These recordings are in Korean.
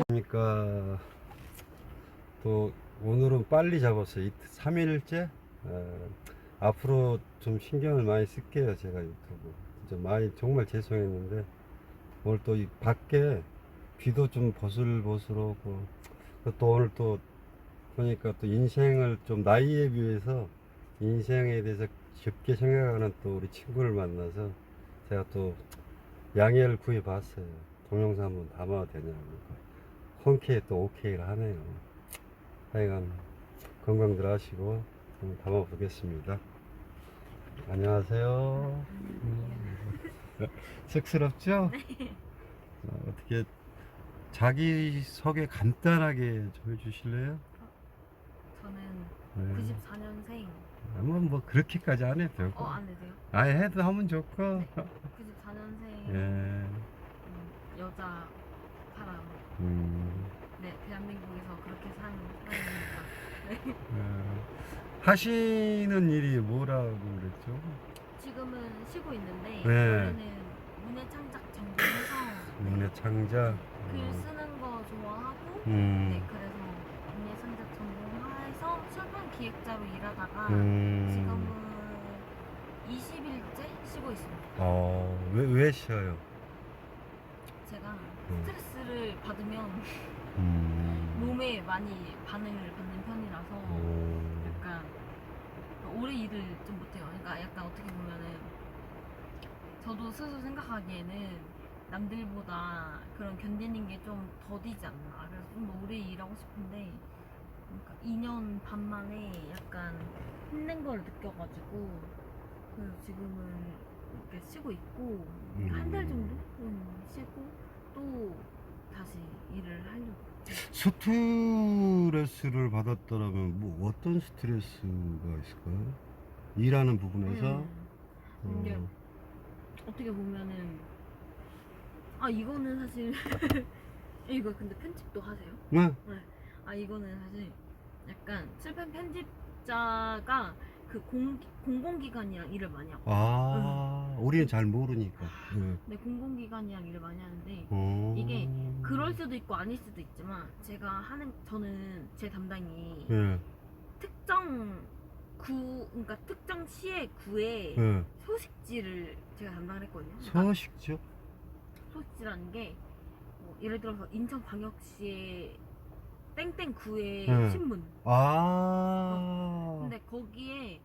그러니까 또 오늘은 빨리 잡았어요. 3일째. 앞으로 좀 신경을 많이 쓸게요. 제가 유튜브 진짜 많이 정말 죄송했는데 오늘 또 이 밖에 비도 좀 버슬버슬하고 또 오늘 또 보니까 또 인생을 좀 나이에 비해서 인생에 대해서 깊게 생각하는 또 우리 친구를 만나서 제가 또 양해를 구해봤어요. 동영상 한번 담아도 되냐고. 흔쾌히 또 오케이를 하네요. 하여간 건강들 하시고 한번 담아보겠습니다. 안녕하세요. 쑥스럽죠? 어떻게 자기소개 간단하게 좀 해주실래요? 저는 94년생. 뭐 그렇게까지 안 해도 되고. 안 해도요? 아예 해도 하면 좋고. 네. 94년생 예. 여자 사람. 네, 대한민국에서 그렇게 사는 사람입니다. 네. 하시는 일이 뭐라고 그랬죠? 지금은 쉬고 있는데 네. 원래는 문예창작 전공해서 문예창작. 글 쓰는 거 좋아하고 음. 네, 그래서 문예창작 전공해서 출판 기획자로 일하다가 음. 지금은 20일째 쉬고 있습니다. 왜 쉬어요? 제가 스트레스를 받으면 몸에 많이 반응을 받는 편이라서 약간 오래 일을 좀 못해요. 그러니까 약간 어떻게 보면은 저도 스스로 생각하기에는 남들보다 그런 견디는 게 좀 더디지 않나. 그래서 좀 더 오래 일하고 싶은데 그러니까 2년 반 만에 약간 힘든 걸 느껴가지고 그래서 지금은 이렇게 쉬고 있고 한 달 정도 쉬고 또 다시 일을 하려고. 스트레스를 받았더라면 뭐 어떤 스트레스가 있을까요? 일하는 부분에서. 이게 어떻게 보면은 이거는 사실 이거 근데 편집도 하세요? 네. 이거는 사실 약간 출판 편집자가 그 공공기관이랑 일을 많이 하고 우리는 잘 모르니까. 네, 공공기관이랑 일을 많이 하는데 이게 그럴 수도 있고 아닐 수도 있지만 저는 제 담당이 특정 그러니까 특정 시의 구의 소식지를 제가 담당을 했거든요. 소식지요? 소식지라는 게 예를 들어서 인천광역시의 땡땡 구의 신문. 근데 거기에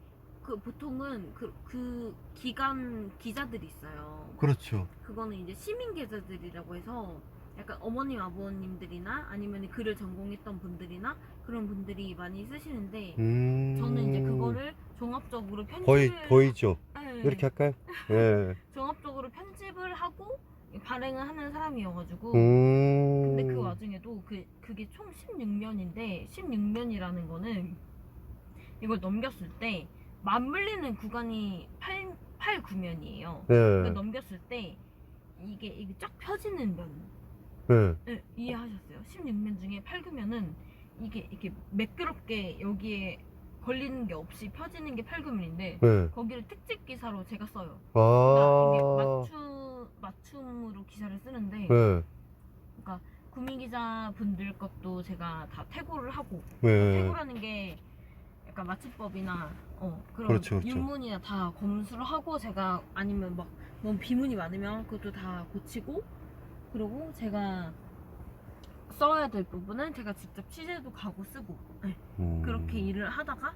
보통은 그 기관 기자들이 있어요. 그렇죠. 그거는 이제 시민 기자들이라고 해서 약간 어머님 아버님들이나 아니면 글을 전공했던 분들이나 그런 분들이 많이 쓰시는데 저는 이제 그거를 종합적으로 편집을 보이죠? 네. 이렇게 할까요? 네. 종합적으로 편집을 하고 발행을 하는 사람이어가지고 근데 그 와중에도 그게 총 16면인데 16면이라는 거는 이걸 넘겼을 때 맞물리는 구간이 8, 9면이에요. 그러니까 넘겼을 때 이게 쫙 펴지는 면. 네, 이해하셨어요? 16면 중에 8, 9면은 이게 이렇게 매끄럽게 여기에 걸리는 게 없이 펴지는 게 8, 9면인데 거기를 특집 기사로 제가 써요. 그러니까 이게 맞춤으로 기사를 쓰는데 그러니까 구민 기자분들 것도 제가 다 태고를 하고 태고라는 게 약간 맞춤법이나 그런 그렇죠. 윤문이나 다 검수를 하고 제가 아니면 막 너무 비문이 많으면 그것도 다 고치고 그리고 제가 써야 될 부분은 제가 직접 취재도 가고 쓰고 그렇게 일을 하다가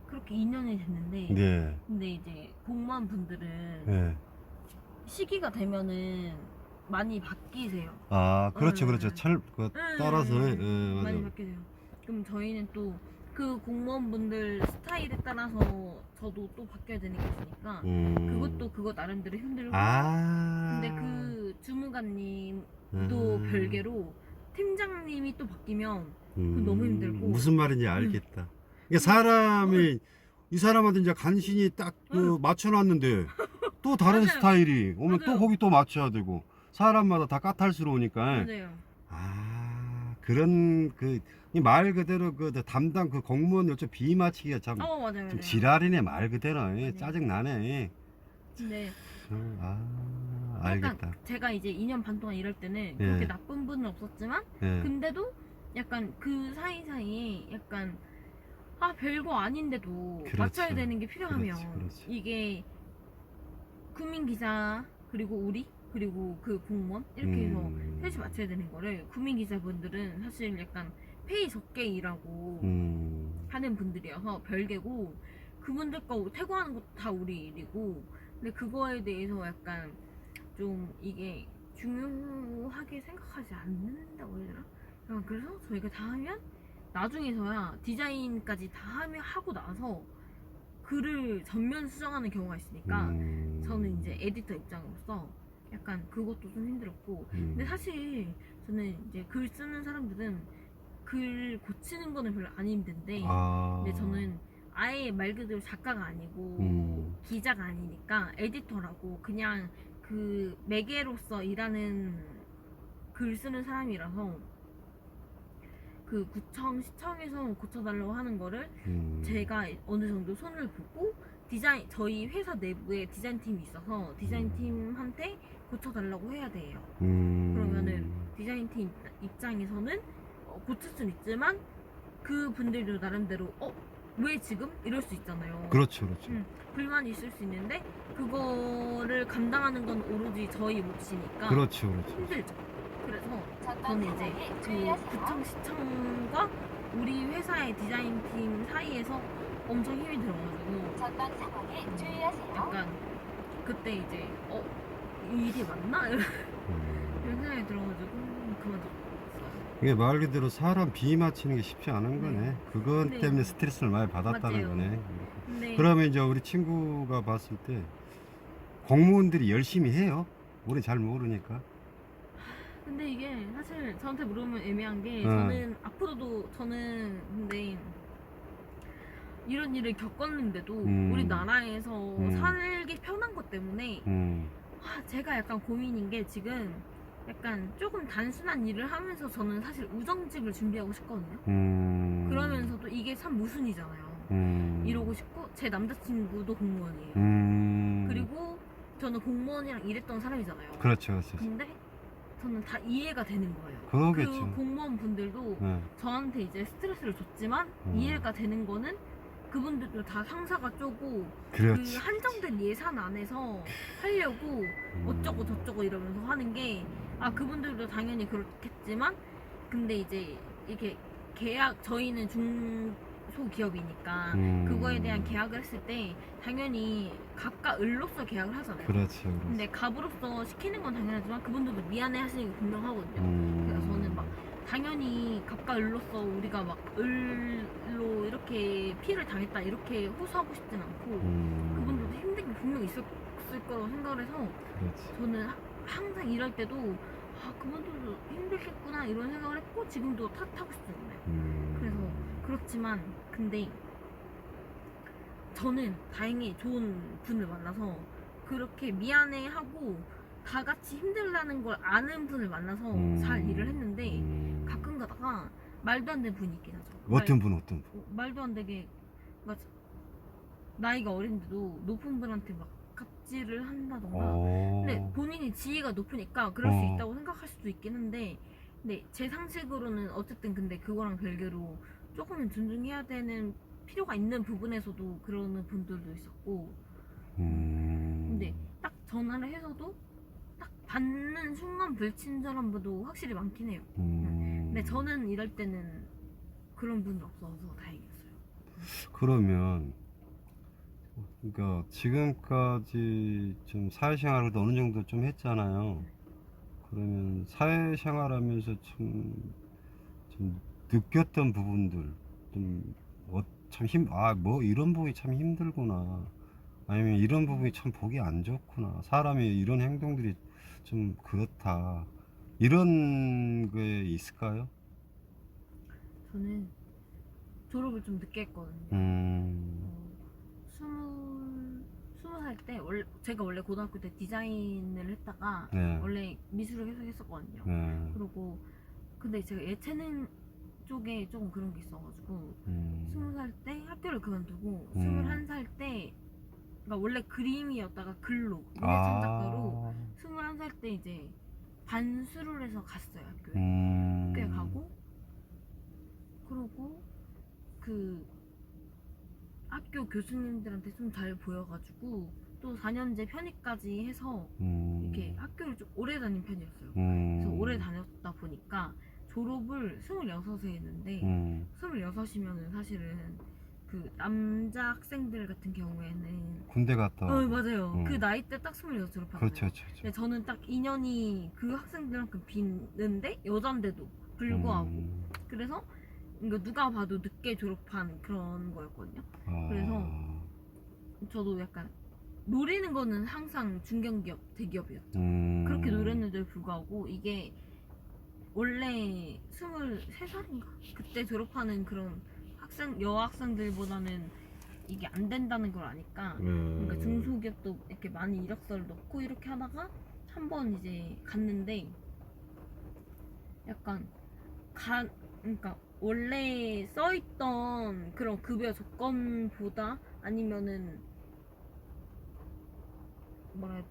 그렇게 2년이 됐는데 근데 이제 공무원 분들은 시기가 되면은 많이 바뀌세요. 그렇죠. 따라서 많이 바뀌세요. 그럼 저희는 또 그 공무원분들 스타일에 따라서 저도 또 바뀌어야 되는 게 있으니까 그것도 그거 나름대로 힘들고 근데 그 주무관님도 별개로 팀장님이 또 바뀌면 너무 힘들고 무슨 말인지 알겠다. 그러니까 사람이 이 사람한테 이제 간신히 딱 맞춰놨는데 또 다른 맞아요. 스타일이 오면 또 맞아요. 거기 또 맞춰야 되고 사람마다 다 까탈스러우니까. 맞아요. 그런 이 말 그대로 그 담당 그 공무원 요즘 비 맞히기가 참 맞아요, 좀 맞아요. 지랄이네 말 그대로. 네. 짜증 나네. 근데 알겠다. 약간 제가 이제 2년 반 동안 일할 때는 예. 그렇게 나쁜 분은 없었지만 예. 근데도 약간 그 사이사이에 약간 별거 아닌데도 그렇죠. 맞춰야 되는 게 필요하면 그렇지. 이게 국민 기자 그리고 우리 그리고 그 공무원 이렇게 해서 셋이 맞춰야 되는 거를 국민 기자분들은 사실 약간 페이 적게 일하고 하는 분들이어서 별개고 그분들 거 퇴고하는 것도 다 우리 일이고 근데 그거에 대해서 약간 좀 이게 중요하게 생각하지 않는다고 해야 되나? 약간 그래서 저희가 다 하면 나중에서야 디자인까지 다 하고 나서 글을 전면 수정하는 경우가 있으니까 저는 이제 에디터 입장으로서 약간 그것도 좀 힘들었고 근데 사실 저는 이제 글 쓰는 사람들은 글 고치는 거는 별로 안 힘든데 근데 저는 아예 말 그대로 작가가 아니고 기자가 아니니까 에디터라고 그냥 그 매개로서 일하는 글 쓰는 사람이라서 그 구청 시청에서 고쳐달라고 하는 거를 제가 어느 정도 손을 보고 디자인 저희 회사 내부에 디자인팀이 있어서 디자인팀한테 고쳐달라고 해야 돼요. 그러면은 디자인팀 입장에서는 고칠 수는 있지만 그 분들도 나름대로 왜 지금 이럴 수 있잖아요. 그렇죠. 불만이 있을 수 있는데 그거를 감당하는 건 오로지 저희 몫이니까 그렇죠. 힘들죠. 그래서 저는 이제 그 구청시청과 우리 회사의 디자인팀 사이에서 엄청 힘이 들어가지고 전방 상황에 주의하세요. 약간 그때 이제 이 일이 맞나? 이런 생각이 들어가지고 그만뒀어요. 이게 말 그대로 사람 비 맞히는 게 쉽지 않은 거네. 그것 네. 때문에 스트레스를 많이 받았다는 맞아요. 거네. 근데 그러면 이제 우리 친구가 봤을 때 공무원들이 열심히 해요. 우리 잘 모르니까. 근데 이게 사실 저한테 물으면 애매한 게 응. 저는 앞으로도 저는 근데 이런 일을 겪었는데도 우리나라에서 살기 편한 것 때문에 제가 약간 고민인 게 지금 약간 조금 단순한 일을 하면서 저는 사실 우정직을 준비하고 싶거든요. 그러면서도 이게 참 모순이잖아요. 이러고 싶고 제 남자친구도 공무원이에요. 그리고 저는 공무원이랑 일했던 사람이잖아요. 그렇죠. 근데 저는 다 이해가 되는 거예요. 그러겠죠. 그 공무원 분들도 저한테 이제 스트레스를 줬지만 이해가 되는 거는 그분들도 다 상사가 쪼고 그렇지. 그 한정된 예산 안에서 하려고 어쩌고 저쩌고 이러면서 하는 게 그분들도 당연히 그렇겠지만 근데 이제 이게 계약 저희는 중소기업이니까 그거에 대한 계약을 했을 때 당연히 갑과 을로서 계약을 하잖아요. 그렇죠. 근데 갑으로서 시키는 건 당연하지만 그분들도 미안해 하시는 게 분명하거든요. 그래서 저는 막 당연히 갑과 을로서 우리가 막 을로 이렇게 피해를 당했다 이렇게 호소하고 싶진 않고 그분들도 힘든 게 분명 있을 거라고 생각을 해서 그렇지. 저는 항상 일할 때도 그분들도 힘들겠구나 이런 생각을 했고 지금도 탓하고 싶지 않아요. 그래서 그렇지만 근데 저는 다행히 좋은 분을 만나서 그렇게 미안해하고 다 같이 힘들다는 걸 아는 분을 만나서 잘 일을 했는데 가끔 가다가 말도 안 되는 분이 있긴 하죠. 어떤 분? 말도 안 되게 그러니까 나이가 어린데도 높은 분한테 막 갑질을 한다던가 근데 본인이 지위가 높으니까 그럴 수 있다고 생각할 수도 있긴 한데 근데 제 상식으로는 어쨌든 근데 그거랑 별개로 조금은 존중해야 되는 필요가 있는 부분에서도 그러는 분들도 있었고 근데 딱 전화를 해서도 딱 받는 순간 불친절한 분도 확실히 많긴 해요. 근데 저는 일할 때는 그런 분은 없어서 다행이었어요. 그러면 그러니까 지금까지 좀 사회생활을 어느 정도 좀 했잖아요. 그러면 사회생활하면서 좀 느꼈던 부분들 뭐 이런 부분이 참 힘들구나. 아니면 이런 부분이 참 보기 안 좋구나. 사람이 이런 행동들이 좀 그렇다. 이런 게 있을까요? 저는 졸업을 좀 늦게 했거든요. 20살 때 제가 원래 고등학교 때 디자인을 했다가 네. 원래 미술을 계속 했었거든요. 네. 그리고 근데 제가 예체능 쪽에 조금 그런 게 있어가지고 20살 때 학교를 그만두고 21살 때 그러니까 원래 그림이었다가 글로 문예창 작가로 21살 때 이제 반수를 해서 갔어요 학교에. 학교에 가고 그러고 그 학교 교수님들한테 좀 잘 보여가지고 또 4년제 편입까지 해서 이렇게 학교를 좀 오래 다닌 편이었어요. 그래서 오래 다녔다 보니까 졸업을 26에 했는데 26이면은 사실은 그 남자 학생들 같은 경우에는 군대 갔다. 맞아요. 그 나이 때 딱 26 졸업하잖아요. 그렇죠, 그렇죠. 근데 저는 딱 2년이 그 학생들만큼 비는데 여잔데도 불구하고 그래서 이거 누가 봐도 늦게 졸업한 그런 거였거든요. 그래서 저도 약간 노리는 거는 항상 중견기업, 대기업이었죠. 그렇게 노렸는데도 불구하고 이게 원래 23살인가? 그때 졸업하는 그런 여학생들보다는 이게 안 된다는 걸 아니까 그러니까 중소기업도 이렇게 많이 이력서를 넣고 이렇게 하다가 한번 이제 갔는데 약간 그러니까 원래 써있던 그런 급여 조건보다 아니면은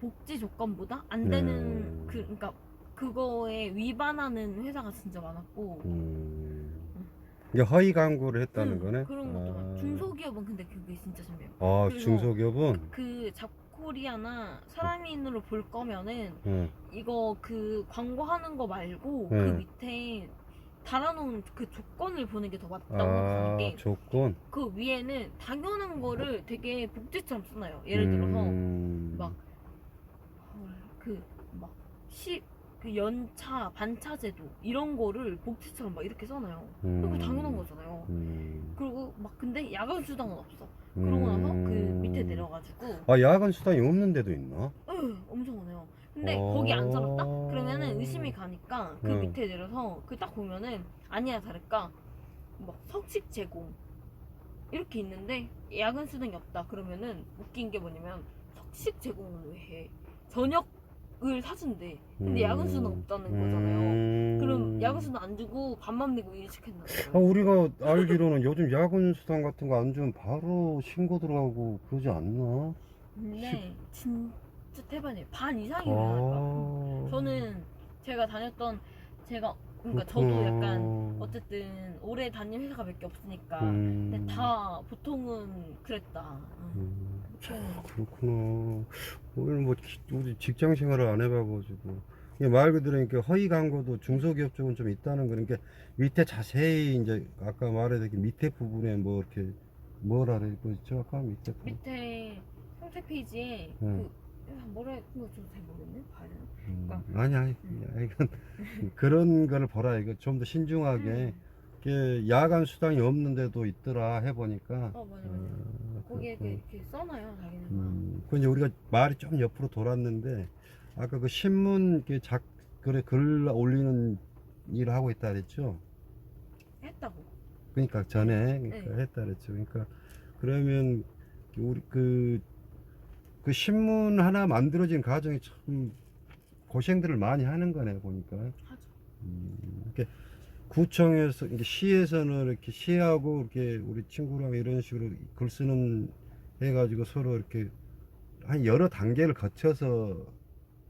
복지 조건보다 안 되는 그러니까 그거에 위반하는 회사가 진짜 많았고 이게 허위 광고를 했다는 거네. 그런 것도 많아. 중소기업은 근데 그게 진짜 심해요. 그래서 중소기업은 그 잡코리아나 사람인으로 볼 거면은 이거 그 광고하는 거 말고 그 밑에 달아놓은 그 조건을 보는 게 더 맞다고 생각하는 게 조건. 그 위에는 당연한 거를 되게 복지처럼 써놔요. 예를 들어서 그 연차 반차제도 이런 거를 복지처럼 막 이렇게 써놔요. 그거 당연한 거잖아요. 그리고 막 근데 야간 수당은 없어. 그러고 나서 그 밑에 내려가지고 야간 수당이 없는 데도 있나? 엄청 많아요. 근데 거기 안 살았다? 그러면은 의심이 가니까 그 밑에 내려서 그 딱 보면은 아니야 다를까 막 석식 제공 이렇게 있는데 야간 수당이 없다 그러면은 웃긴 게 뭐냐면 석식 제공을 왜 해? 저녁을 사준대. 근데 야간 수당 없다는 거잖아요. 그럼 야간 수당 안 주고 밥만 내고 일 시켰나 봐요. 우리가 알기로는 요즘 야간 수당 같은 거 안 주면 바로 신고 들어가고 그러지 않나? 근데 진짜 대박이에요. 반 이상이 나요. 저는 제가 그러니까 저도 약간 어쨌든 오래 다닌 회사가 몇 개 없으니까 근데 다 보통은 그랬다. 그렇구나. 우리는 우리 직장 생활을 안 해봐가지고 이게 말 그대로 이렇게 허위 광고도 중소기업 쪽은 좀 있다는 거는 게 밑에 자세히 이제 아까 말했듯이 밑에 부분에 뭐 이렇게 뭐라 그랬죠 아까 밑에 부분. 밑에 상세 페이지에 뭐라 그거 좀 잘 모르겠네. 봐야 되나? 아니 이건 그런 거를 보라 이거 좀 더 신중하게 이게 야간 수당이 없는데도 있더라 해보니까 맞아. 거기에 이렇게 써놔요 자기는. 그 이제 우리가 말이 좀 옆으로 돌았는데 아까 그 신문 그래 글 올리는 일을 하고 있다 그랬죠. 했다고. 그러니까 전에 했다 그랬죠. 그러니까 그러면 우리 그 신문 하나 만들어진 과정이 참 고생들을 많이 하는 거네 보니까. 하죠. 이렇게 구청에서 이제 시에서는 이렇게 시하고 이렇게 우리 친구랑 이런 식으로 글 쓰는 해가지고 서로 이렇게 한 여러 단계를 거쳐서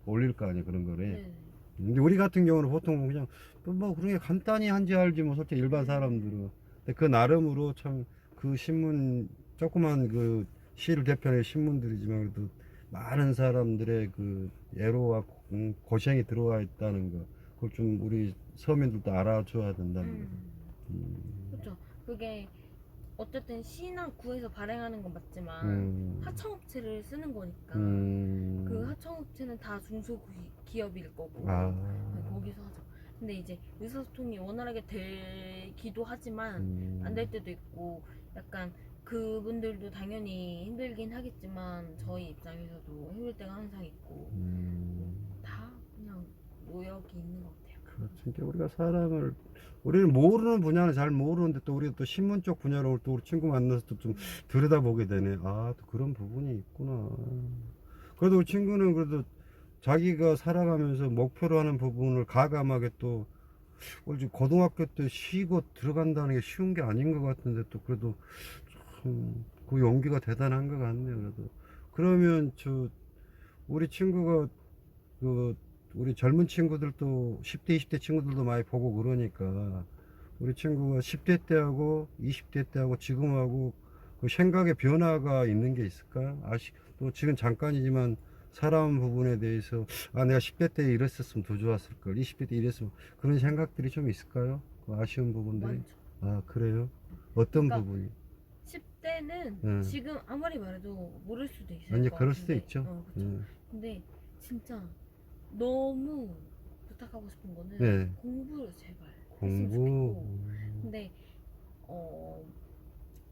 올릴 거 아니에요 그런 거를. 근데 우리 같은 경우는 보통 그냥 뭐 그런 게 간단히 한지 알지 뭐 솔직히 일반 사람들은. 근데 그 나름으로 참 그 신문 조그만 그 시를 대표하는 신문들이지만 그래도 많은 사람들의 그 애로와 고생이 들어와 있다는 거 그걸 좀 우리 서민들도 알아줘야 된다는 거. 그렇죠. 그게 어쨌든 시나 구에서 발행하는 건 맞지만 하청업체를 쓰는 거니까 그 하청업체는 다 중소기업일 거고 거기서 하죠. 근데 이제 의사소통이 원활하게 되기도 하지만 안 될 때도 있고 약간 그분들도 당연히 힘들긴 하겠지만 저희 입장에서도 힘들 때가 항상 있고 다 그냥 노역이 있는 것 같아요. 그렇죠. 그러니까 우리가 우리는 모르는 분야는 잘 모르는데 또 우리가 또 신문 쪽 분야로 또 우리 친구 만나서 또 좀 들여다보게 되네. 또 그런 부분이 있구나. 그래도 우리 친구는 그래도 자기가 살아가면서 목표로 하는 부분을 과감하게 또 지금 고등학교 때 쉬고 들어간다는 게 쉬운 게 아닌 것 같은데 또 그래도 참 그 용기가 대단한 것 같네요. 그래도 그러면 우리 친구가 그 우리 젊은 친구들도 10대 20대 친구들도 많이 보고 그러니까 우리 친구가 10대 때하고 20대 때하고 지금하고 그 생각의 변화가 있는 게 있을까? 또 지금 잠깐이지만 사람 부분에 대해서 내가 10대 때 이랬었으면 더 좋았을 걸, 20대 때 이랬으면 그런 생각들이 좀 있을까요? 그 아쉬운 부분들이. 많죠. 그래요? 어떤 그러니까 부분이? 10대는 지금 아무리 말해도 모를 수도 있을 아니 것 그럴 수도 같은데, 있죠. 그쵸. 근데 진짜 너무 부탁하고 싶은 거는 네. 공부를 제발 했으면 공부. 좋겠고, 근데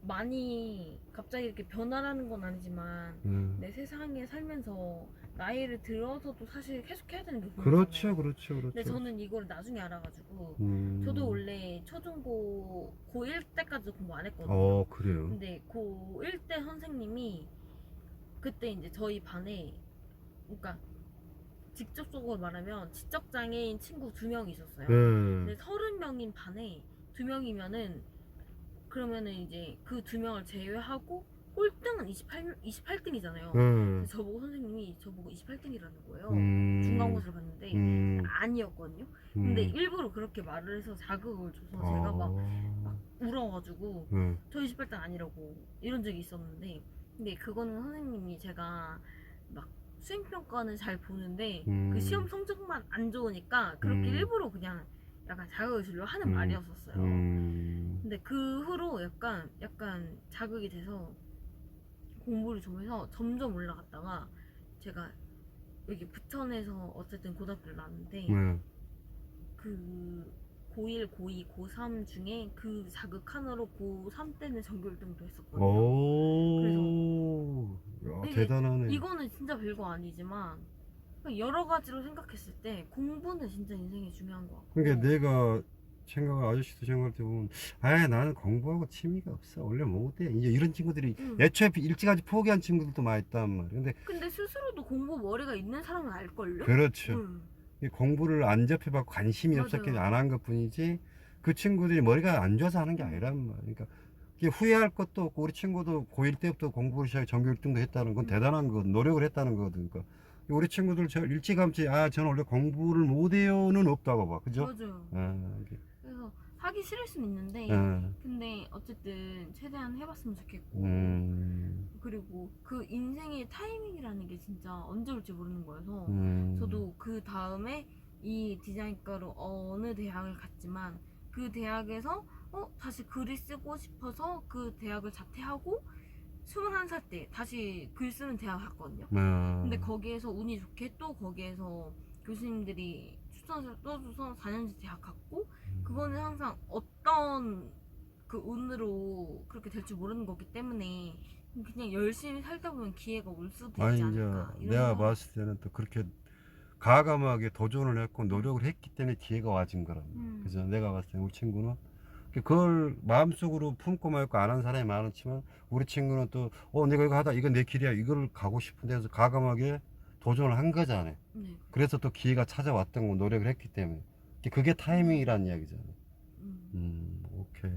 많이 갑자기 이렇게 변화라는 건 아니지만 내 세상에 살면서 나이를 들어서도 사실 계속 해야 되는 게 그렇죠, 공부잖아요. 그렇죠, 그렇죠. 근데 저는 이걸 나중에 알아가지고 음. 저도 원래 초중고 고1 때까지 공부 안 했거든요. 그래요. 근데 고1 때 선생님이 그때 이제 저희 반에, 그러니까 직접적으로 말하면 지적장애인 친구 2명이 있었어요. 근데 30명인 반에 2명이면은 그러면은 이제 그 2명을 제외하고 꼴등은 28등이잖아요. 근데 저보고 선생님이 저보고 28등이라는 거예요. 중간고사를 봤는데 아니었거든요. 근데 일부러 그렇게 말을 해서 자극을 줘서 제가 막 울어가지고 저 28등 아니라고 이런 적이 있었는데, 근데 그거는 선생님이 제가 막 수행평가는 잘 보는데 그 시험 성적만 안 좋으니까 그렇게 일부러 그냥 약간 자극을 주려고 하는 말이었었어요. 근데 그 후로 약간 자극이 돼서 공부를 좀 해서 점점 올라갔다가 제가 여기 부천에서 어쨌든 고등학교를 나왔는데 그 고1, 고2, 고3 중에 그 자극 하나로 고3 때는 전교 1등도 했었거든요. 그래서 대단하네. 이거는 진짜 별거 아니지만 여러 가지로 생각했을 때 공부는 진짜 인생에 중요한 것 같고. 그러니까 내가 아저씨도 생각할 때 보면 나는 공부하고 취미가 없어, 원래 못해, 이제 이런 친구들이 애초에 일찌감치 포기한 친구들도 많이 있단 말이야. 근데 스스로도 공부 머리가 있는 사람은 알걸요? 그렇죠. 이 공부를 안 접해봤고 관심이 맞아요. 없었기 때문에 안 한 것 뿐이지 그 친구들이 머리가 안 좋아서 하는 게 아니란 말이야. 그러니까 이게 후회할 것도 없고, 우리 친구도 고1 때부터 공부를 시작해 전교 1등도 했다는 건 대단한 거거든, 노력을 했다는 거거든. 그러니까 우리 친구들 저 일찌감치 저는 원래 공부를 못해요는 없다고 봐, 그죠? 맞아요. 그래서 하기 싫을 수는 있는데 근데 어쨌든 최대한 해봤으면 좋겠고, 그리고 그 인생의 타이밍이라는 게 진짜 언제 올지 모르는 거여서 저도 그 다음에 이 디자인과로 어느 대학을 갔지만 그 대학에서 다시 글을 쓰고 싶어서 그 대학을 자퇴하고 21살 때 다시 글 쓰는 대학을 갔거든요. 근데 거기에서 운이 좋게 또 거기에서 교수님들이 추천서를 써줘서 4년제 대학 갔고, 그거는 항상 어떤 그 운으로 그렇게 될 줄 모르는 거기 때문에 그냥 열심히 살다 보면 기회가 올 수도 있지 않을까. 이제 내가 봤을 때는 또 그렇게 과감하게 도전을 했고 노력을 했기 때문에 기회가 와진 거란 말이야. 그래서 내가 봤을 때 우리 친구는 그걸 마음속으로 품고 말고 안 한 사람이 많았지만, 우리 친구는 또 내가 이거 하다 이건 내 길이야, 이걸 가고 싶은데 해서 과감하게 도전을 한 거잖아요. 그래서 또 기회가 찾아왔던 거, 노력을 했기 때문에. 그게 타이밍이라는 이야기잖아. 오케이.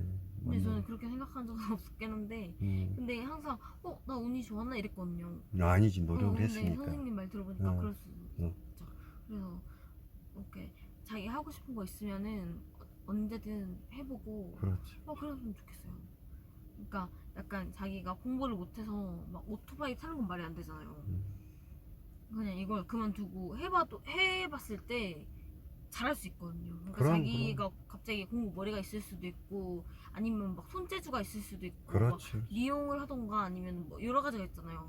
근데 저는 그렇게 생각한 적은 없었긴 한데 근데 항상 나 운이 좋았나 이랬거든요. 아니지, 노력을 근데 했으니까. 선생님 말 들어보니까 그럴 수 있죠. 그래서 오케이, 자기 하고 싶은 거 있으면은 언제든 해보고 그렇지. 그랬으면 좋겠어요. 그러니까 약간 자기가 공부를 못해서 막 오토바이 타는 건 말이 안 되잖아요. 그냥 이걸 그만두고 해봤을 때 잘할 수 있거든요. 그러니까 자기가 갑자기 공부 머리가 있을 수도 있고 아니면 막 손재주가 있을 수도 있고 막 미용을 하던가 아니면 뭐 여러 가지가 있잖아요.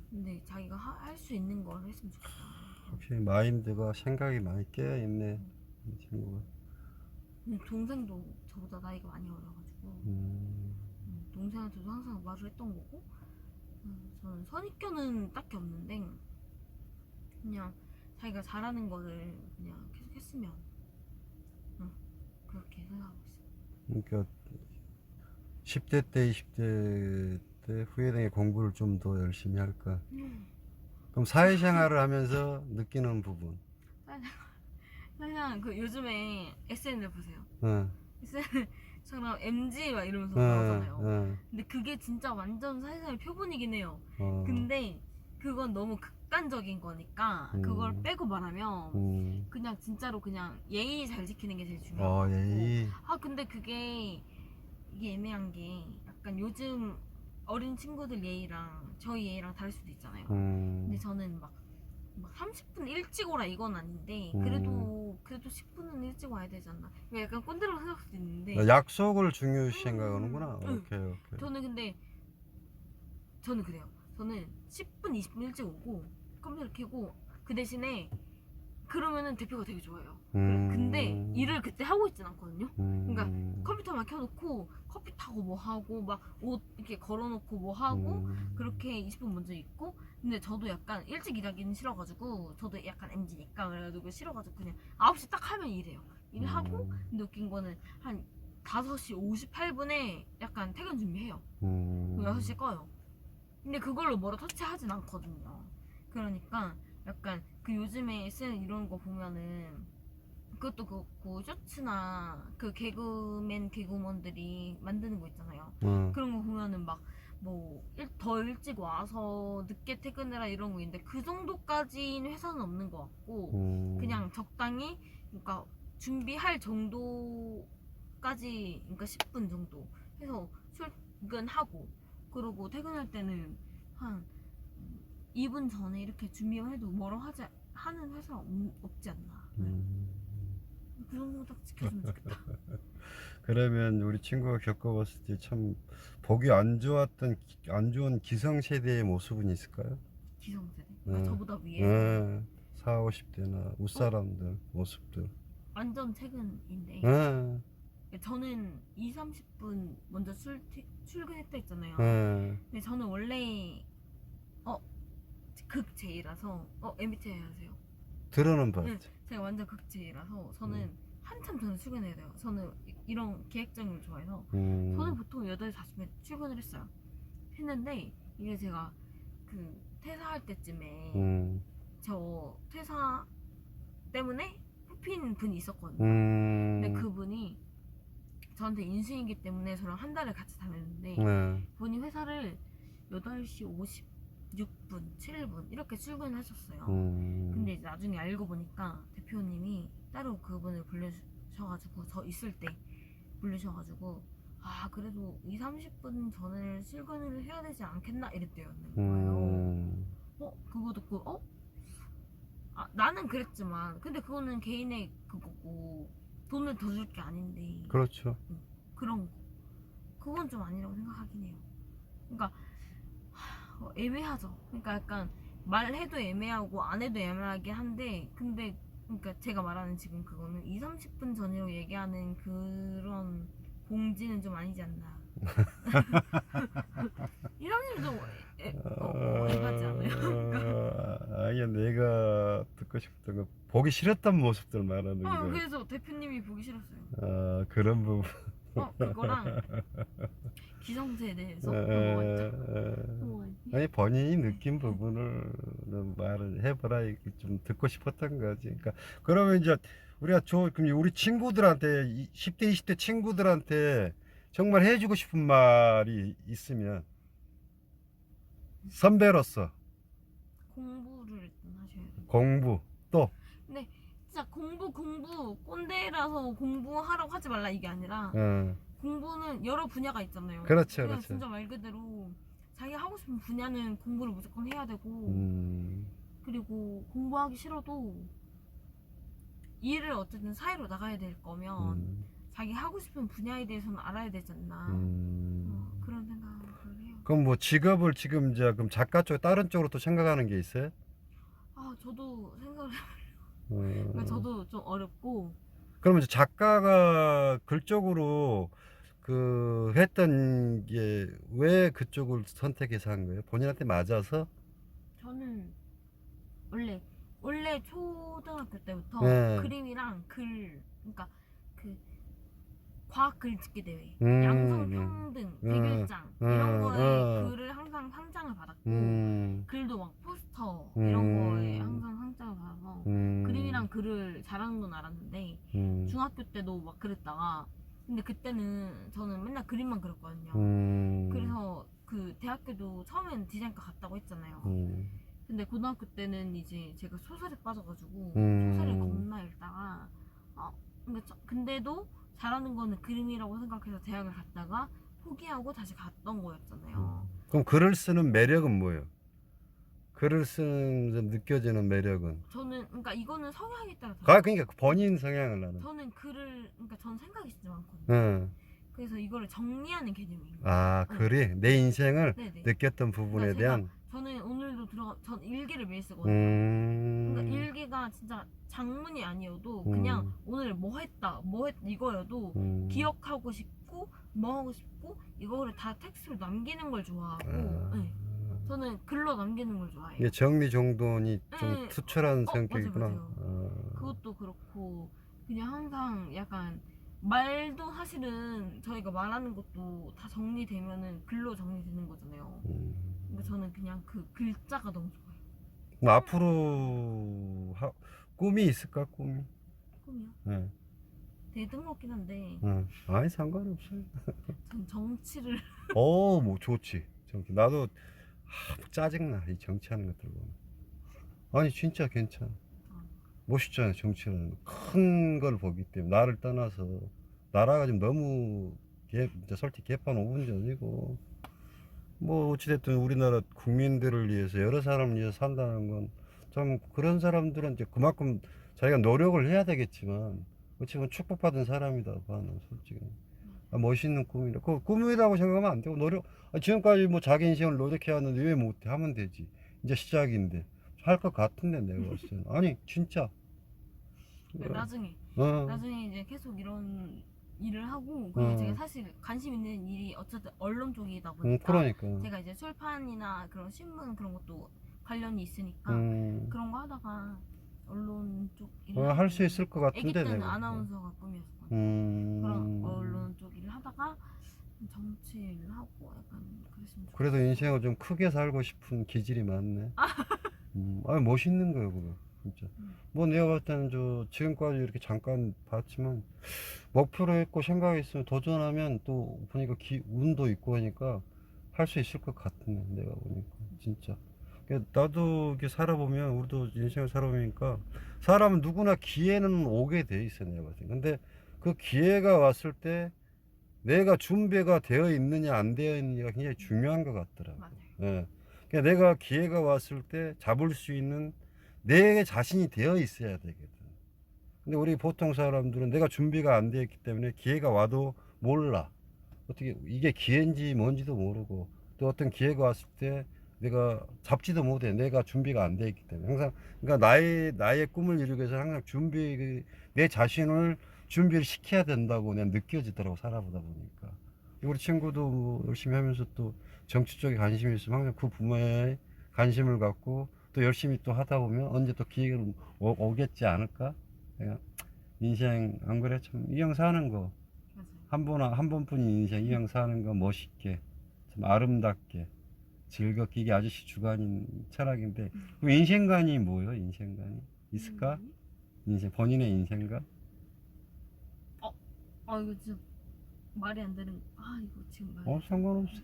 근데 자기가 할 수 있는 걸 했으면 좋겠다. 확실히 마인드가, 생각이 많이 깨어있네, 이 친구가. 동생도 저보다 나이가 많이 어려가지고 동생한테도 항상 말을 했던 거고, 저는 선입견은 딱히 없는데 그냥 자기가 잘하는 거를 그냥 계속 했으면 그렇게 생각하고 있어요. 그러니까 10대 때 20대 때 후회되게 공부를 좀 더 열심히 할까. 그럼 사회생활을 하면서 느끼는 부분. 그냥 그 요즘에 SNL 보세요. 어, SNL처럼 MG 막 이러면서 어, 나오잖아요. 어, 근데 그게 진짜 완전 사회사의 표본이긴 해요. 어. 근데 그건 너무 극단적인 거니까 그걸 빼고 말하면 그냥 진짜로 그냥 예의 잘 지키는 게 제일 중요한 것 같고. 예의. 아 근데 이게 애매한 게 약간 요즘 어린 친구들 예의랑 저희 예의랑 다를 수도 있잖아요. 근데 저는 막 30분 일찍 오라 이건 아닌데 그래도 10분은 일찍 와야 되지 않나. 그러니까 약간 꼰대로 생각할 수도 있는데 약속을 중요시 생각하는구나. 응. 오케이, 오케이. 저는 그래요. 저는 10분 20분 일찍 오고 컴퓨터 켜고 그 대신에 그러면은 대표가 되게 좋아요. 근데 일을 그때 하고 있진 않거든요. 그러니까 컴퓨터만 켜놓고 커피 타고 뭐 하고 막 옷 이렇게 걸어놓고 뭐 하고 그렇게 20분 먼저 있고. 근데 저도 약간 일찍 일하기는 싫어가지고 저도 약간 MZ니까 그래가지고 싫어가지고 그냥 9시 딱 하면 일해요. 일하고. 근데 웃긴 거는 한 5시 58분에 약간 퇴근 준비해요. 그럼 6시에 꺼요. 근데 그걸로 뭐라 터치하진 않거든요. 그러니까 약간 그 요즘에 SN 이런 거 보면은 그것도 그렇고 쇼츠나 그 개그맨 개그우먼들이 만드는 거 있잖아요. 그런 거 보면은 막 뭐 더 일찍 와서 늦게 퇴근해라 이런 거 있는데 그 정도까지는 회사는 없는 것 같고 그냥 적당히 그러니까 준비할 정도까지 그러니까 10분 정도 해서 출근하고 그러고 퇴근할 때는 한 2분 전에 이렇게 준비만 해도 뭐라고 하는 회사 없지 않나. 그 정도 딱 지켜주면 좋겠다. 그러면 우리 친구가 겪어봤을 때 참 보기 안 좋은 기성세대의 모습은 있을까요? 기성세대. 그러니까 저보다 위에 4, 50대나 웃사람들 모습들. 완전 최근인데 예, 저는 2, 30분 먼저 출근했다 했잖아요. 예. 근데 저는 원래 극제이라서 MBTI 아세요? 들어는 네, 봤지. 제가 완전 극제이라서 저는 한참 전에 출근해야 돼요. 저는 이런 계획적인 걸 좋아해서 저는 보통 8시 40분에 출근을 했어요. 했는데 이게 제가 그 퇴사할 때쯤에 저 퇴사 때문에 뽑힌 분이 있었거든요. 근데 그분이 저한테 인수인기 때문에 저랑 한 달을 같이 다녔는데 본인 회사를 8시 56분, 7분 이렇게 출근하셨어요. 근데 이제 나중에 알고 보니까 대표님이 따로 그분을 불러주셔가지고 저 있을 때 불러주셔가지고 아 그래도 2, 30분 전에 출근을 해야 되지 않겠나 이랬대요는 거예요. 그거 듣고 나는 그랬지만 근데 그거는 개인의 그거고 돈을 더 줄 게 아닌데 그렇죠. 그런 거 그건 좀 아니라고 생각하긴 해요. 그러니까 애매하죠. 그러니까 약간 말해도 애매하고 안 해도 애매하긴 한데 근데 그러니까 제가 말하는 지금 그거는 2, 30분 전이라고 얘기하는 그런 공지는 좀 아니지 않나. 2, 30분 좀 애매하지 않아요? 그러니까 아니 내가 듣고 싶던 거 보기 싫었던 모습들 말하는 거. 그래서 대표님이 보기 싫었어요. 그런 부분. 그거랑 기성세대에서 뭐가 있죠? 뭐가 있지? 아니 본인이 느낀 부분을 말을 해보라 이렇게 좀 듣고 싶었던 거지. 그러니까 그러면 이제 그럼 우리 친구들한테 10대 20대 친구들한테 정말 해주고 싶은 말이 있으면 선배로서 공부를 일단 하셔야 돼요. 공부 또 근데 진짜 공부 꼰대라서 공부하라고 하지 말라 이게 아니라 공부는 여러 분야가 있잖아요. 그렇죠, 그냥 그렇죠. 진짜 말 그대로 자기 하고 싶은 분야는 공부를 무조건 해야 되고 그리고 공부하기 싫어도 일을 어쨌든 사회로 나가야 될 거면 자기 하고 싶은 분야에 대해서는 알아야 되지 않나. 그런 생각을 해요. 그럼 뭐 직업을 지금 이제 그럼 작가 쪽 다른 쪽으로 또 생각하는 게 있어요? 저도 생각을 그러니까 저도 좀 어렵고 그러면 이제 작가가 글 쪽으로 했던 게 왜 그쪽을 선택해서 한 거예요? 본인한테 맞아서? 저는 원래 초등학교 때부터 네. 그림이랑 그러니까 그 과학 글짓기 대회, 음, 양성 평등, 대결장 이런 거에 글을 항상 상장을 받았고 음, 글도 막 포스터 마스터 이런 거에 항상 상장을 받아서 음. 그림이랑 글을 잘하는 건 알았는데 중학교 때도 막 그랬다가 근데 그때는 저는 맨날 그림만 그렸거든요. 그래서 그 대학교도 처음엔 디자인과 갔다고 했잖아요. 근데 고등학교 때는 이제 제가 소설에 빠져가지고 소설을 겁나 읽다가 근데도 잘하는 거는 그림이라고 생각해서 대학을 갔다가 포기하고 다시 갔던 거였잖아요. 그럼 글을 쓰는 매력은 뭐예요? 글을 쓰는 느껴지는 매력은? 저는 그러니까 이거는 성향에 따라 달라요. 그러니까 본인 성향을 나는. 저는 글을 그러니까 저는 생각이 진짜 많거든요. 응. 그래서 이거를 정리하는 개념인 거예요. 아, 글이 내 인생을 네네. 느꼈던 부분에 그러니까 대한. 저는 오늘도 전 일기를 매일 쓰거든요. 그러니까 일기가 진짜 장문이 아니어도 그냥 오늘 뭐 했다 이거여도 기억하고 싶고 뭐 하고 싶고 이거를 다 텍스트로 남기는 걸 좋아하고 네. 저는 글로 남기는 걸 좋아해요. 이게 정리정돈이 좀 네. 투철한 성격이구나. 맞아요. 그것도 그렇고 그냥 항상 약간 말도 사실은 저희가 말하는 것도 다 정리되면은 글로 정리되는 거잖아요. 근데 저는 그냥 그 글자가 너무 좋아요. 그럼 앞으로 꿈이 있을까, 꿈이? 꿈이요? 네. 되게 뜬금없긴 한데 아니, 상관없어요. 전 정치를 뭐 좋지. 정치. 나도 짜증나, 이 정치하는 것들 보면. 아니, 진짜 괜찮아. 멋있잖아요, 정치는. 큰 걸 보기 때문에. 나를 떠나서. 나라가 지금 너무, 진짜 솔직히 개판 5분 전이고. 뭐, 어찌됐든 우리나라 국민들을 위해서, 여러 사람을 위해서 산다는 건, 좀 그런 사람들은 이제 그만큼 자기가 노력을 해야 되겠지만, 어찌 보면 축복받은 사람이다, 나는 솔직히. 멋있는 꿈이라. 그 꿈이라고 생각하면 안 되고, 지금까지 뭐 자기 인생을 노력해왔는데 왜 못해? 하면 되지. 이제 시작인데. 할 것 같은데, 내가 봤을 때는. 아니, 진짜. 나중에 이제 계속 이런 일을 하고 그리고 제가 사실 관심 있는 일이 어쨌든 언론 쪽이다 보니까 그러니까. 제가 이제 출판이나 그런 신문 그런 것도 관련이 있으니까 그런 거 하다가 언론 쪽 일을 할 수 있을 것 같은데, 애기 때는 내가. 아나운서가 꿈이었거든요. 그런 언론 쪽 일을 하다가 정치 일을 하고 약간 그랬으면 좋겠어요. 그래도 인생을 좀 크게 살고 싶은 기질이 많네. 아니, 멋있는 거예요, 그거. 진짜. 뭐 내가 봤을 때는 지금까지 이렇게 잠깐 봤지만 목표로 했고 생각이 있으면 도전하면 또 보니까 운도 있고 하니까 할 수 있을 것 같네, 내가 보니까. 진짜. 나도 이렇게 살아보면, 우리도 인생을 살아보니까 사람은 누구나 기회는 오게 돼 있어, 내가 봤을 때. 근데 그 기회가 왔을 때 내가 준비가 되어 있느냐 안 되어 있느냐가 굉장히 중요한 것 같더라고. 맞아요. 예. 그러니까 내가 기회가 왔을 때 잡을 수 있는 내 자신이 되어 있어야 되거든. 근데 우리 보통 사람들은 내가 준비가 안 되어 있기 때문에 기회가 와도 몰라. 어떻게 이게 기회인지 뭔지도 모르고, 또 어떤 기회가 왔을 때 내가 잡지도 못해. 내가 준비가 안 되어 있기 때문에. 항상, 그러니까 나의 꿈을 이루기 위해서 항상 내 자신을 준비를 시켜야 된다고 내가 느껴지더라고, 살아보다 보니까. 우리 친구도 뭐 열심히 하면서 또 정치 쪽에 관심이 있으면 항상 그 분야에 관심을 갖고 또 열심히 또 하다 보면 언제 또 기회가 오겠지 않을까? 내가 인생, 안 그래? 참, 이왕 사는 거, 맞아요. 한 번뿐인 인생, 이왕 사는 거 멋있게, 참 아름답게, 즐겁게, 이게 아저씨 주관인 철학인데, 그럼 인생관이 뭐예요? 인생관이? 있을까? 본인의 인생관? 이거 진짜 말이 안 되는 이거 지금 말 상관없어.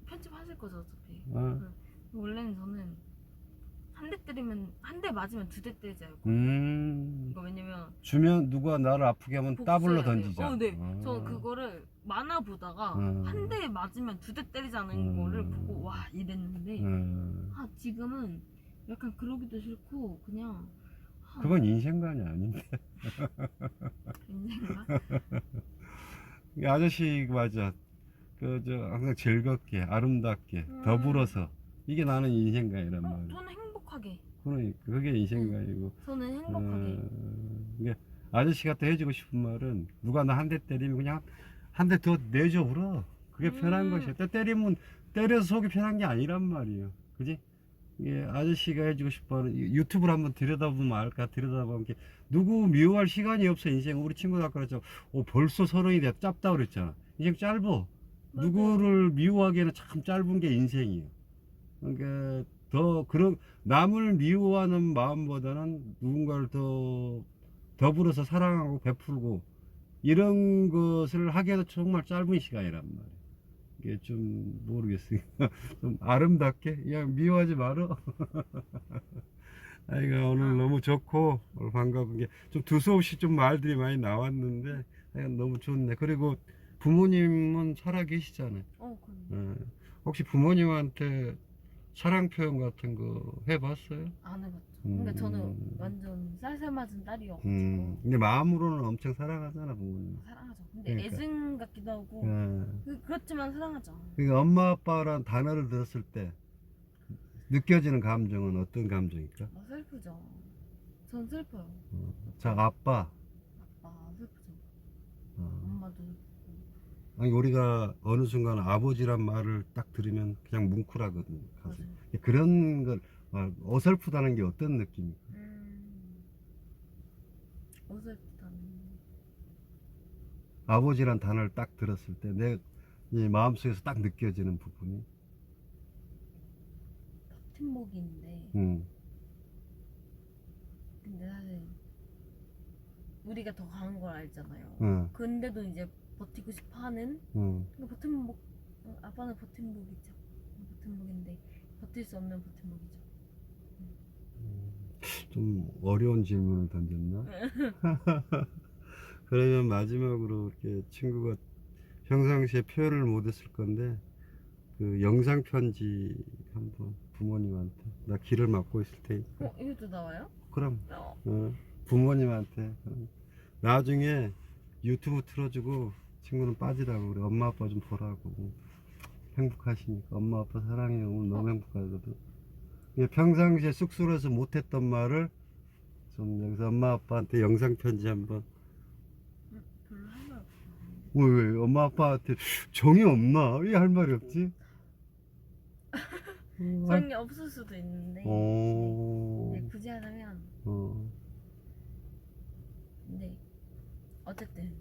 편집하실 거죠 어차피. 어. 원래는 저는 한 대 맞으면 2대 때리지 않고 이거 왜냐면 주면 누가 나를 아프게 하면 따블로 복수해야 돼요. 던지자. 네. 저 그거를 만화 보다가 한 대 맞으면 2대 때리자는 거를 보고 와 이랬는데 지금은 약간 그러기도 싫고 그냥 그건 인생관이 아닌데. 인생관? 이 아저씨 맞아. 항상 즐겁게, 아름답게, 더불어서. 이게 나는 인생관이란 말이야. 저는 행복하게. 그러니까 그게 인생관이고. 저는 행복하게. 이게 아저씨가 또 해주고 싶은 말은, 누가 나 한 대 때리면 그냥 한 대 더 내줘 울어. 그게 편한 것이야. 때리면 때려서 속이 편한 게 아니란 말이에요. 그지? 이게 아저씨가 해주고 싶어하는, 유튜브를 한번 들여다보면 알까? 들여다보면 누구 미워할 시간이 없어, 인생. 우리 친구도 아까 그랬죠. 벌써 30이 돼. 짧다 그랬잖아. 인생 짧어. 누구를 미워하기에는 참 짧은 게 인생이에요. 그러니까 더 그런 남을 미워하는 마음보다는 누군가를 더 더불어서 사랑하고 베풀고 이런 것을 하기에도 정말 짧은 시간이란 말이에요. 이게 좀 모르겠어요. 좀 아름답게 야 미워하지 말어. 아이가 오늘 너무 좋고 오늘 반가운 게 좀 두서없이 좀 말들이 많이 나왔는데 하여간 너무 좋네. 그리고 부모님은 살아 계시잖아요. 그럼 혹시 부모님한테 사랑 표현 같은 거 해봤어요? 안 해봤죠. 근데 저는 완전 쌀쌀 맞은 딸이어가지고 근데 마음으로는 엄청 사랑하잖아 부모님. 사랑하죠. 근데 그러니까. 애증 같기도 하고 그렇지만 사랑하죠. 그러니까 엄마 아빠란 단어를 들었을 때 느껴지는 감정은 어떤 감정일까? 슬프죠. 전 슬퍼요. 자 아빠. 아빠 슬프죠. 어. 엄마도 슬프고. 아니 우리가 어느 순간 아버지란 말을 딱 들으면 그냥 뭉클하거든 가슴. 맞아요. 그런 걸 어설프다는 게 어떤 느낌일까? 어설프다는 아버지란 단어를 딱 들었을 때 내 이 마음속에서 딱 느껴지는 부분이 버팀목인데 근데 사실 우리가 더 강한 걸 알잖아요. 근데도 이제 버티고 싶어하는 그러니까 버팀목. 아빠는 버팀목이죠. 버팀목인데 버틸 수 없는 버팀목이죠. 좀 어려운 질문을 던졌나? 그러면 마지막으로 이렇게 친구가 평상시에 표현을 못했을 건데 그 영상 편지 한번 부모님한테 나 길을 막고 있을 테니까. 이것도 나와요? 그럼 부모님한테 나중에 유튜브 틀어주고 친구는 빠지라고 그래. 엄마 아빠 좀 보라고. 행복하시니까 엄마 아빠 사랑해요. 오늘 너무 행복하거든. 평상시에 쑥스러워서 못했던 말을 좀 여기서 엄마 아빠한테 영상 편지 한번. 별로 할 말 없어. 왜 엄마 아빠한테 정이 없나? 왜 할 말이 없지? 정이 없을 수도 있는데 근데 굳이 하자면 근데 어쨌든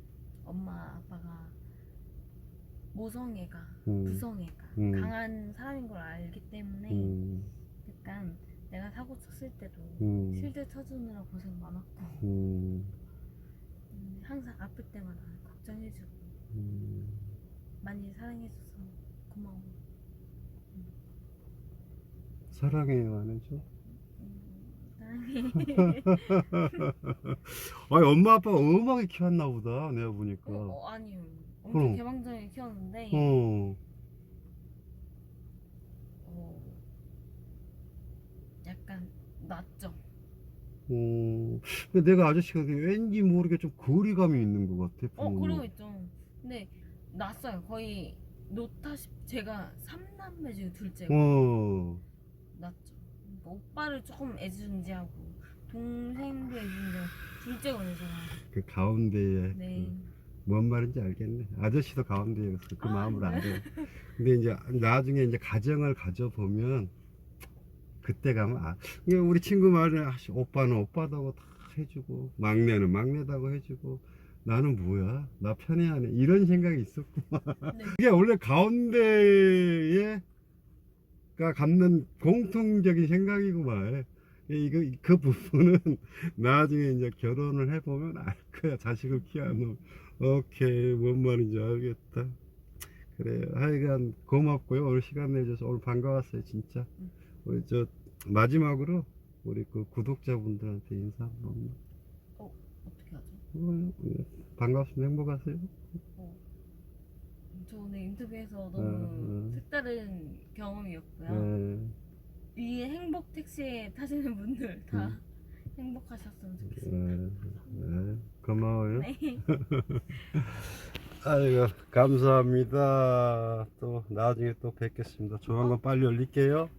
엄마 아빠가 모성애가 부성애가 강한 사람인 걸 알기 때문에 약간 내가 사고 쳤을 때도 실드 쳐주느라 고생 많았고 항상 아플 때마다 걱정해주고 많이 사랑해줘서 고마워. 사랑해요 안 해줘? 사랑해. 아니 엄마 아빠가 엄하게 키웠나 보다 내가 보니까. 아니요. 엄청 그럼. 개방적이게 키웠는데 약간 낫죠. 근데 내가 아저씨가 왠지 모르게 좀 거리감이 있는 것 같아 부모님. 그러고 있죠. 근데 낫어요. 거의 놓다시피 제가 3남매 중에 둘째고 낫죠. 그러니까 오빠를 조금 애지중지하고 동생도 애지중지하고 둘째거든요. 그 가운데에 네. 뭔 말인지 알겠네. 아저씨도 가운데였어. 그 마음을 네. 알아. 근데 이제 나중에 이제 가정을 가져보면 그때 가면 이게 우리 친구 말은 오빠는 오빠다고 다 해주고 막내는 막내다고 해주고 나는 뭐야? 나 편애하네. 이런 생각이 있었구만. 네. 그게 원래 가운데에가 갖는 공통적인 생각이구만. 그 부분은 나중에 이제 결혼을 해보면 알 거야. 자식을 키워놓으면. 오케이. 뭔 말인지 알겠다. 그래요. 하여간 고맙고요. 오늘 시간 내줘서 오늘 반가웠어요. 진짜. 우리 마지막으로 우리 그 구독자분들한테 인사 한번. 어떻게 하죠? 반갑습니다. 행복하세요. 저 오늘 인터뷰에서 너무 색다른 경험이었고요. 위에 행복 택시에 타시는 분들 다 행복하셨으면 좋겠습니다. 고마워요. 네. 아이고 감사합니다. 또 나중에 또 뵙겠습니다. 조만간 빨리 올릴게요.